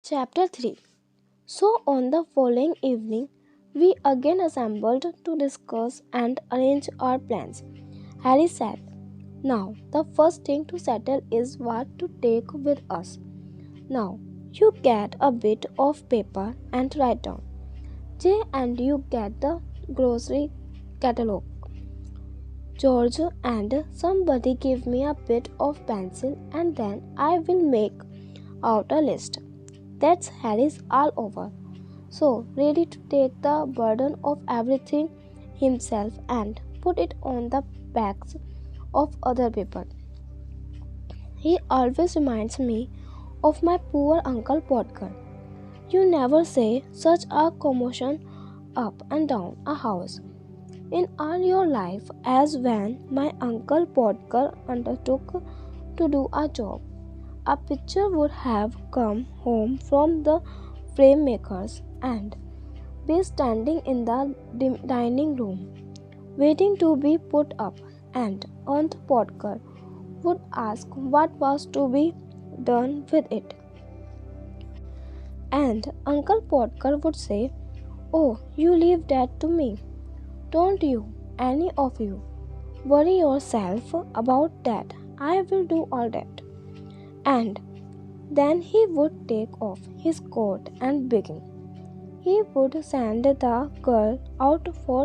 Chapter 3. So, on the following evening, we again assembled to discuss and arrange our plans. Harry said, "Now, the first thing to settle is what to take with us. Now, you get a bit of paper and write down. Jay and you get the grocery catalog. George and somebody give me a bit of pencil and then I will make out a list. That's Harry's all over. So, ready to take the burden of everything himself and put it on the backs of other people. He always reminds me of my poor Uncle Podger. You never say such a commotion up and down a house in all your life as when my Uncle Podger undertook to do a job. A picture would have come home from the frame makers and be standing in the dining room, waiting to be put up, and Aunt Podger would ask what was to be done with it. And Uncle Podger would say, "Oh, you leave that to me. Don't you, any of you, worry yourself about that. I will do all that." And then he would take off his coat and begin. He would send the girl out for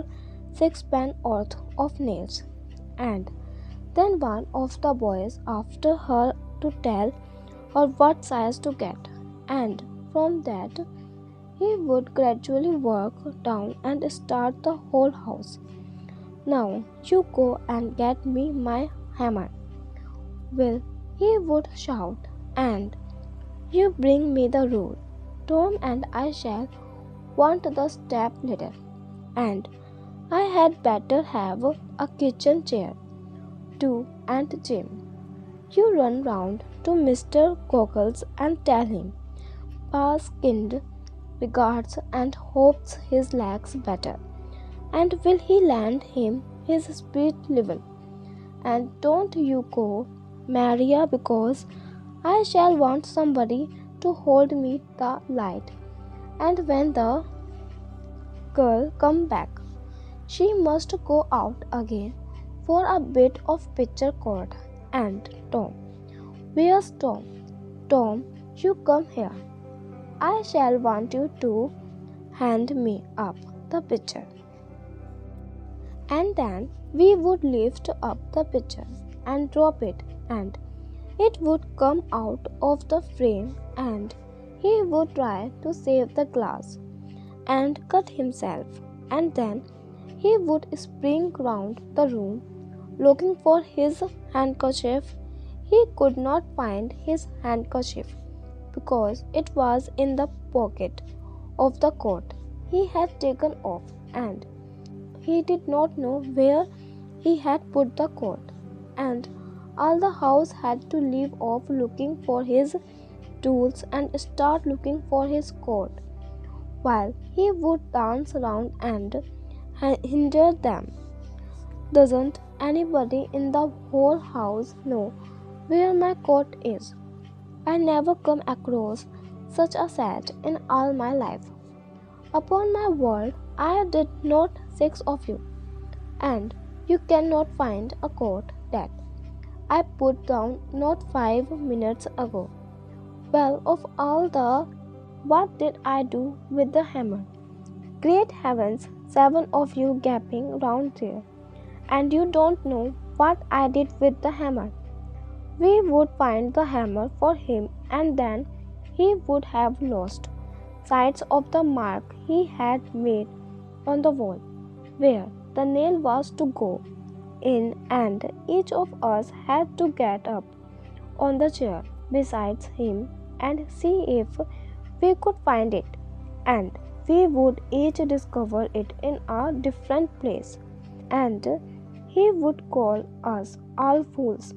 sixpence of nails, and then one of the boys after her to tell her what size to get, and from that he would gradually work down and start the whole house. "Now you go and get me my hammer, Will," he would shout, "and you bring me the rule. Tom and I shall want the step ladder, and I had better have a kitchen chair too, and Jim, you run round to Mr. Goggles and tell him Pa's kind regards and hopes his legs better, and will he lend him his speed level? And don't you go, Maria, because I shall want somebody to hold me the light, and when the girl come back, she must go out again for a bit of picture cord. And Tom, where's Tom? Tom, you come here. I shall want you to hand me up the picture." And then we would lift up the picture and drop it, and it would come out of the frame, and he would try to save the glass and cut himself, and then he would spring round the room looking for his handkerchief. He could not find his handkerchief because it was in the pocket of the coat he had taken off, and he did not know where he had put the coat, and all the house had to leave off looking for his tools and start looking for his coat, while he would dance around and hinder them. "Doesn't anybody in the whole house know where my coat is? I never come across such a set in all my life. Upon my word, I did not six of you, and you cannot find a coat that I put down not 5 minutes ago. Well, of all the what did I do with the hammer? Great heavens, 7 of you gaping round there, and you don't know what I did with the hammer." We would find the hammer for him, and then he would have lost sight of the mark he had made on the wall where the nail was to go in, and each of us had to get up on the chair beside him and see if we could find it, and we would each discover it in a different place, and he would call us all fools,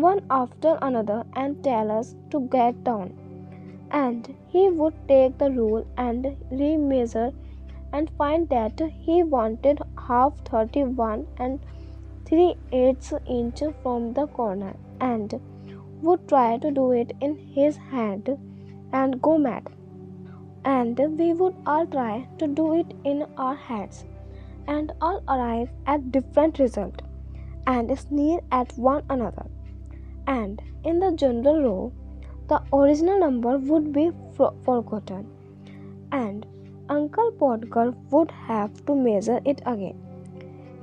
one after another, and tell us to get down, and he would take the rule and remeasure and find that he wanted half 31 and 3/8 inch from the corner, and would try to do it in his hand and go mad. And we would all try to do it in our heads and all arrive at different result and sneer at one another. And in the general row, the original number would be forgotten, and Uncle Podger would have to measure it again.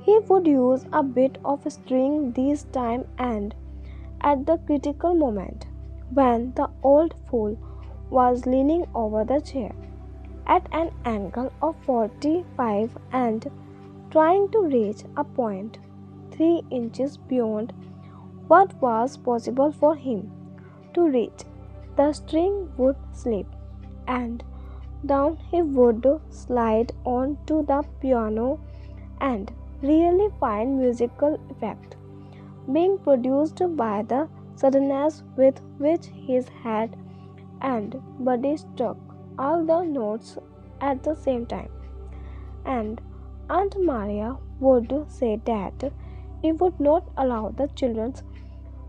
He would use a bit of string this time, and at the critical moment, when the old fool was leaning over the chair at an angle of 45 and trying to reach a point 3 inches beyond what was possible for him to reach, the string would slip, and down he would slide onto the piano and really fine musical effect being produced by the suddenness with which his head and body struck all the notes at the same time. And Aunt Maria would say that he would not allow the children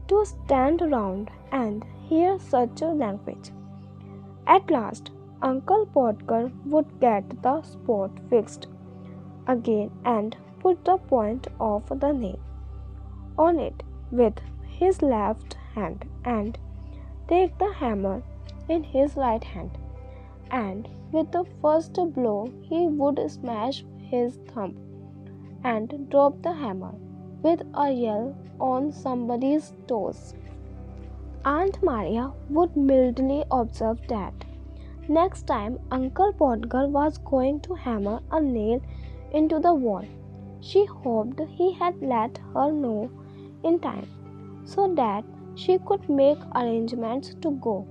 to stand around and hear such a language. At last, Uncle Podger would get the spot fixed again and put the point of the nail on it with his left hand and take the hammer in his right hand, and with the first blow he would smash his thumb and drop the hammer with a yell on somebody's toes. Aunt Maria would mildly observe that next time Uncle Podger was going to hammer a nail into the wall, she hoped he had let her know in time so that she could make arrangements to go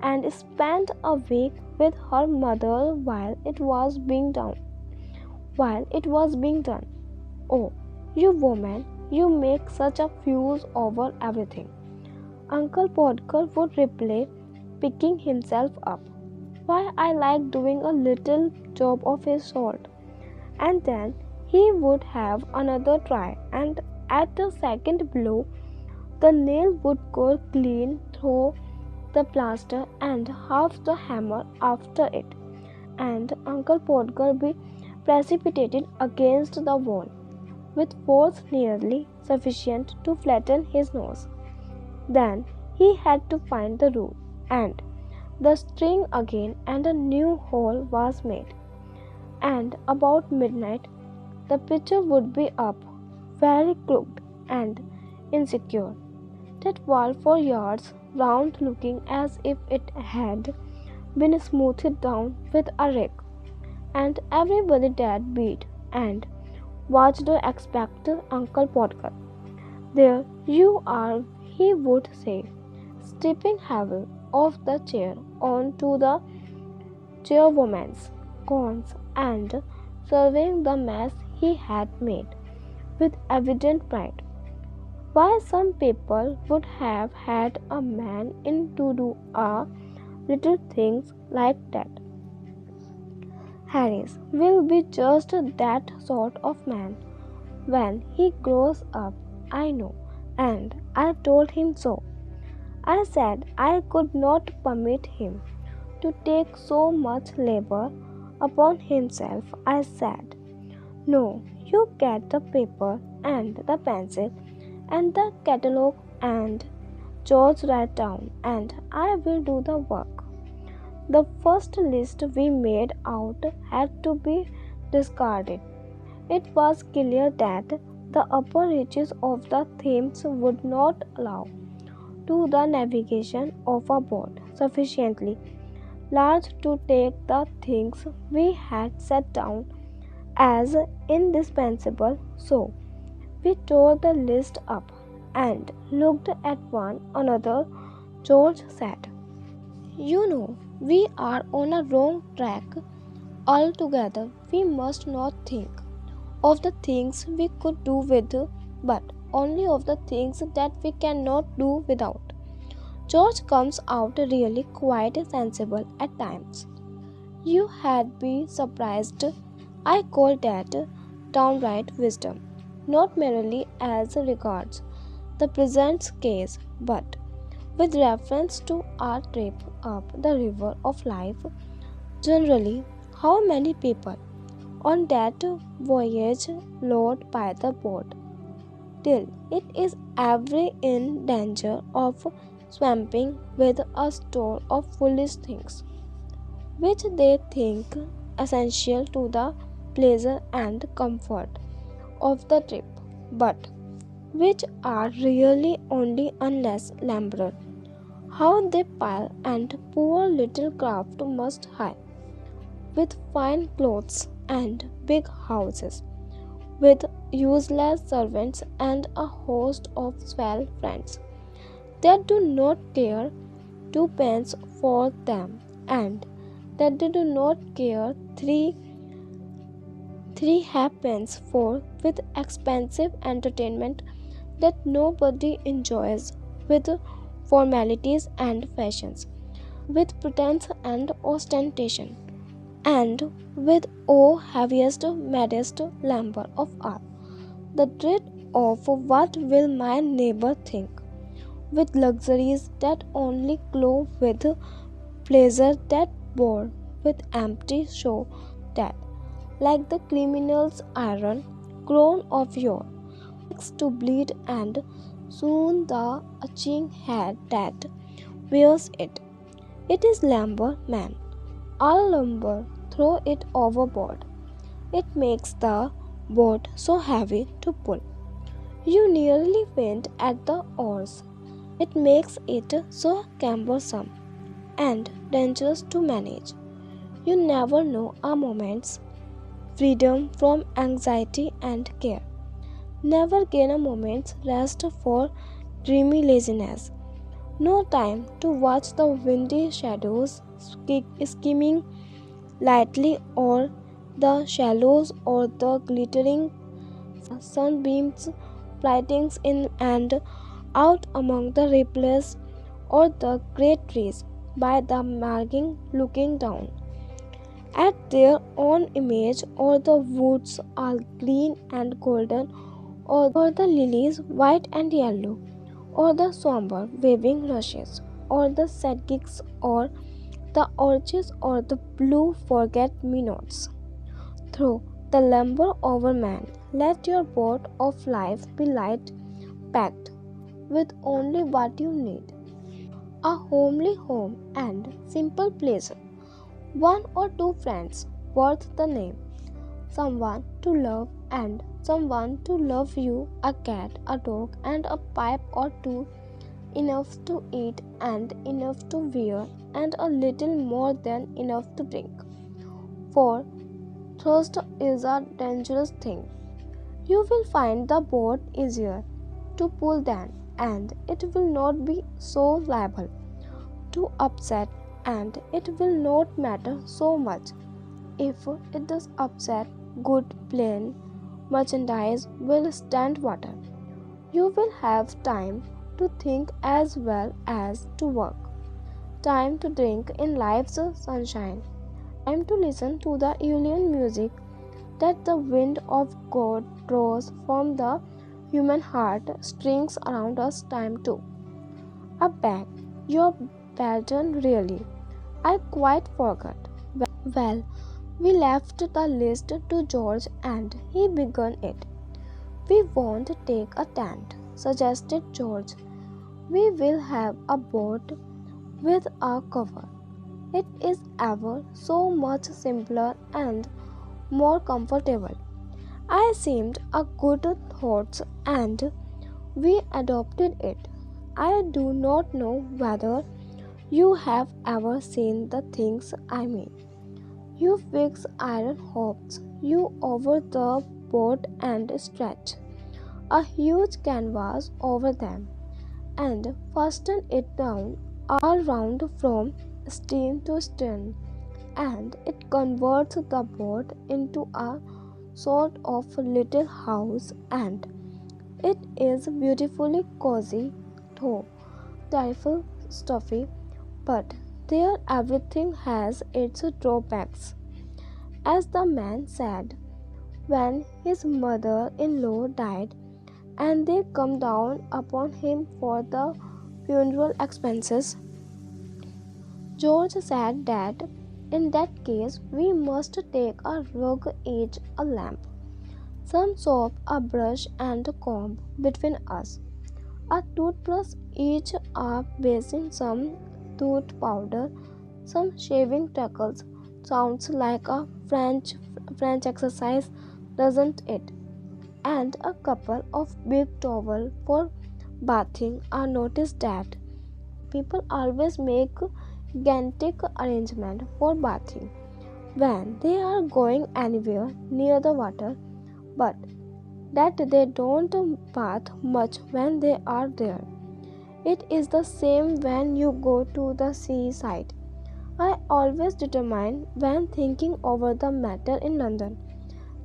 and spend a week with her mother while it was being done. Oh, you woman, you make such a fuss over everything. Uncle Podger would reply, picking himself up. Why, I like doing a little job of his sort. And then he would have another try, and at the second blow, the nail would go clean through the plaster and half the hammer after it, and Uncle Podger be precipitated against the wall with force nearly sufficient to flatten his nose. Then he had to find the rule and the string again, and a new hole was made. And about midnight, the picture would be up, very crooked and insecure, that wall for yards round looking as if it had been smoothed down with a rake, and everybody dead beat and watched the expectant Uncle Podger. There you are, he would say, stripping heavily off the chair onto the chairwoman's corns and surveying the mess he had made with evident pride. Why, some people would have had a man in to do a little things like that. Harris will be just that sort of man when he grows up, I know, and I told him so. I said I could not permit him to take so much labor upon himself. I said, no, you get the paper and the pencil and the catalogue and George write down, and I will do the work. The first list we made out had to be discarded. It was clear that the upper reaches of the Thames would not allow to the navigation of a boat sufficiently large to take the things we had set down as indispensable, so we tore the list up and looked at one another. George said, you know, we are on a wrong track altogether. We must not think of the things we could do with, but only of the things that we cannot do without. George comes out really quite sensible at times. You had be surprised. I call that downright wisdom, not merely as regards the present case, but with reference to our trip up the river of life. Generally, how many people on that voyage load by the boat till it is ever in danger of swamping with a store of foolish things which they think essential to the pleasure and comfort of the trip, but which are really only unless labored. How they pile and poor little craft must hide, with fine clothes and big houses, with useless servants and a host of swell friends that do not care twopence for them, and that they do not care three halfpence for, with expensive entertainment that nobody enjoys, with formalities and fashions, with pretense and ostentation, and with oh heaviest, maddest lumber of all, the dread of what will my neighbor think, with luxuries that only glow with pleasure that bore, with empty show that, like the criminal's iron crown of yore, makes to bleed, and soon the itching head that wears it. It is lumber, man. All lumber, throw it overboard. It makes the boat so heavy to pull. You nearly faint at the oars. It makes it so cumbersome and dangerous to manage. You never know a moment's freedom from anxiety and care. Never gain a moment's rest for dreamy laziness. No time to watch the windy shadows skimming lightly or the shallows or the glittering sunbeams flighting in and out among the ripples or the great trees by the margin looking down at their own image, or the woods all green and golden, or the lilies white and yellow, or the somber waving rushes, or the sedges, or the orchids, or the blue forget me nots. Throw the lumber over man. Let your boat of life be light, packed with only what you need, a homely home and simple pleasure, one or two friends worth the name, someone to love and someone to love you, a cat, a dog, and a pipe or two, enough to eat and enough to wear, and a little more than enough to drink. For thirst is a dangerous thing. You will find the boat easier to pull than, and it will not be so liable to upset, and it will not matter so much if it does upset. Good plain merchandise will stand water. You will have time to think as well as to work, time to drink in life's sunshine, time to listen to the alien music that the wind of God draws from the human heart strings around us, time to a bag. Your burden really. I quite forgot. Well, we left the list to George and he began it. We won't take a tent, suggested George. We will have a boat with a cover. It is ever so much simpler and more comfortable. I seemed a good thought and we adopted it. I do not know whether you have ever seen the things I mean. You fix iron hoops you over the boat and stretch a huge canvas over them and fasten it down all round from stem to stern, and it converts the boat into a sort of little house, and it is beautifully cozy, though trifle stuffy, but there everything has its drawbacks. As the man said, when his mother in law died, and they come down upon him for the funeral expenses. George said that in that case we must take a rug, each a lamp, some soap, a brush, and a comb between us, a toothbrush, each a basin, some tooth powder, some shaving tacks. Sounds like a French exercise, doesn't it? And a couple of big towels for bathing. I noticed that people always make gigantic arrangement for bathing when they are going anywhere near the water, but that they don't bath much when they are there. It is the same when you go to the seaside. I always determine when thinking over the matter in London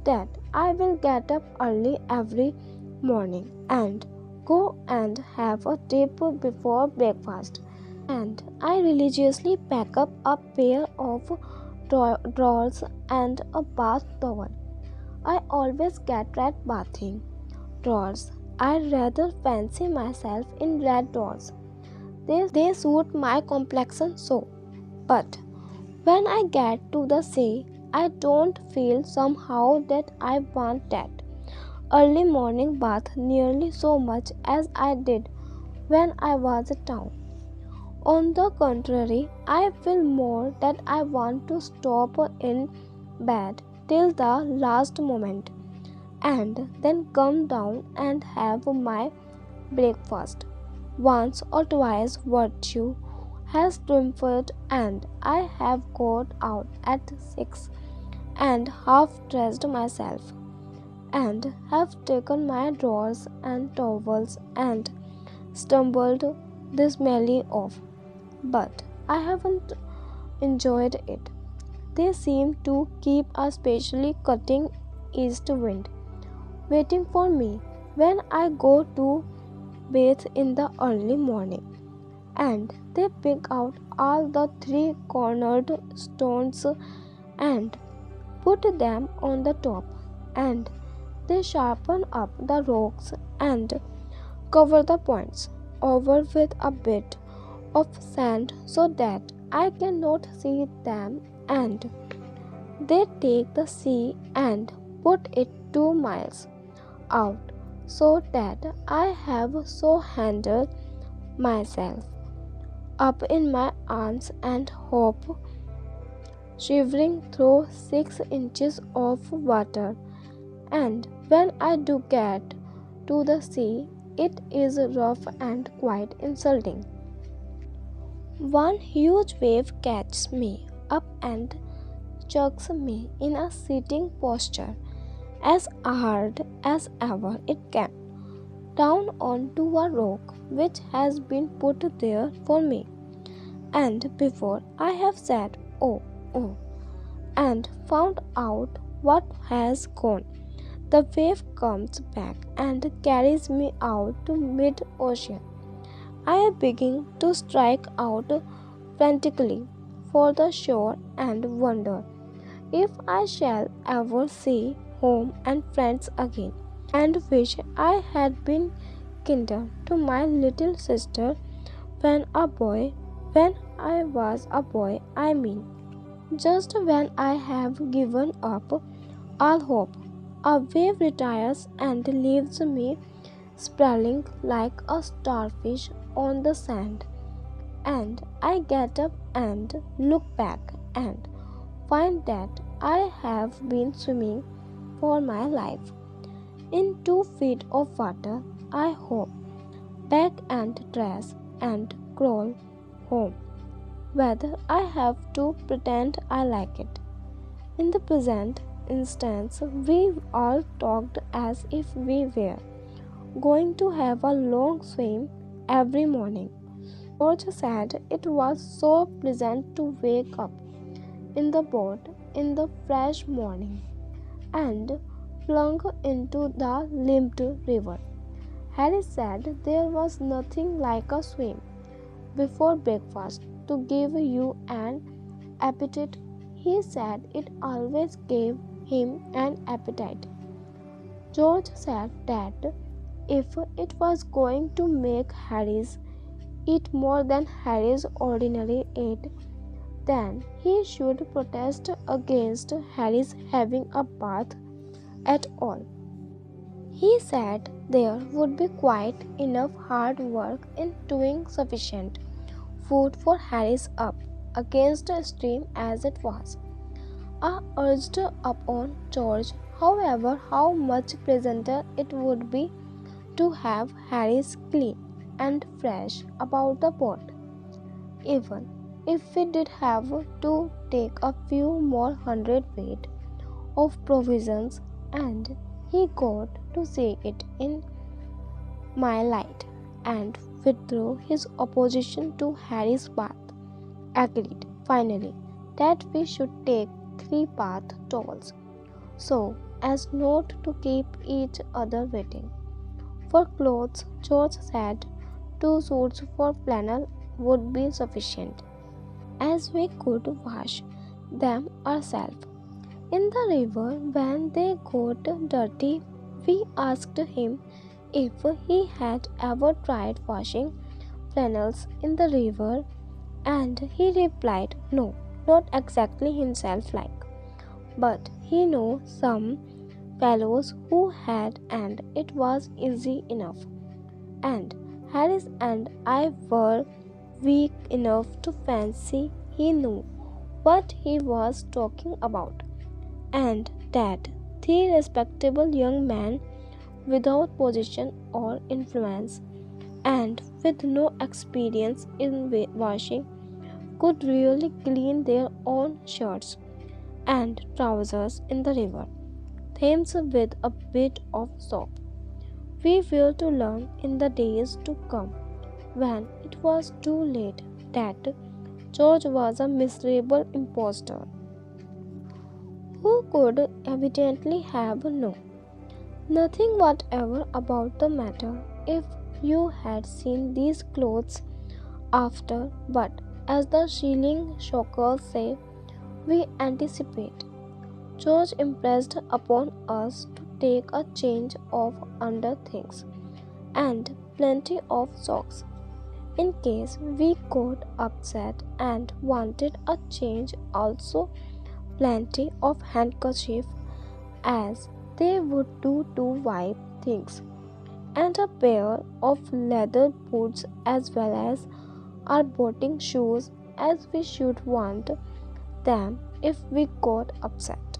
that I will get up early every morning and go and have a dip before breakfast. And I religiously pack up a pair of drawers and a bath towel. I always get red bathing drawers. I rather fancy myself in red drawers. They suit my complexion so. But when I get to the sea, I don't feel somehow that I want that early morning bath nearly so much as I did when I was in town. On the contrary, I feel more that I want to stop in bed till the last moment and then come down and have my breakfast. Once or twice virtue has triumphed and I have got out at 6 and half dressed myself and have taken my drawers and towels and stumbled dismally off. But I haven't enjoyed it. They seem to keep a specially cutting east wind waiting for me when I go to bathe in the early morning. And they pick out all the three cornered stones and put them on the top, and they sharpen up the rocks and cover the points over with a bit of sand so that I cannot see them, and they take the sea and put it 2 miles out so that I have so handled myself up in my arms and hope, shivering through 6 inches of water. And when I do get to the sea, it is rough and quite insulting. One huge wave catches me up and chucks me in a sitting posture as hard as ever it can, down onto a rock which has been put there for me. And before I have said, oh, oh, and found out what has gone, the wave comes back and carries me out to mid ocean. I am beginning to strike out frantically for the shore and wonder if I shall ever see home and friends again, and wish I had been kinder to my little sister when I was a boy, I mean. Just when I have given up all hope, a wave retires and leaves me sprawling like a starfish on the sand, and I get up and look back and find that I have been swimming for my life in 2 feet of water. I hope back and dress and crawl home, whether I have to pretend I like it. In the present instance, we all talked as if we were going to have a long swim every morning. George said it was so pleasant to wake up in the boat in the fresh morning and plunge into the limpid river. Harry said there was nothing like a swim before breakfast to give you an appetite. He said it always gave him an appetite. George said that if it was going to make Harry's eat more than Harry's ordinary ate, then he should protest against Harry's having a bath at all. He said there would be quite enough hard work in doing sufficient food for Harry's up against the stream as it was. I urged upon George, however, how much pleasanter it would be to have Harry's clean and fresh about the pot, even if we did have to take a few more hundredweight of provisions, and he got to see it in my light and withdrew his opposition to Harry's bath. Agreed, finally, that we should take 3 bath towels, so as not to keep each other waiting. For clothes, George said 2 suits for flannel would be sufficient, as we could wash them ourselves. In the river, when they got dirty, we asked him if he had ever tried washing flannels in the river, and he replied, no, not exactly himself like, but he knew some fellows who had, and it was easy enough. And Harris and I were weak enough to fancy he knew what he was talking about, and that 3 respectable young men without position or influence and with no experience in washing could really clean their own shirts and trousers in the river Thames with a bit of soap. We were to learn in the days to come, when it was too late, that George was a miserable impostor who could evidently have known nothing whatever about the matter if you had seen these clothes after, but as the shilling shockers say, we anticipate. George impressed upon us to take a change of underthings and plenty of socks in case we got upset and wanted a change, also plenty of handkerchief as they would do to wipe things, and a pair of leather boots as well as our boating shoes as we should want them if we got upset.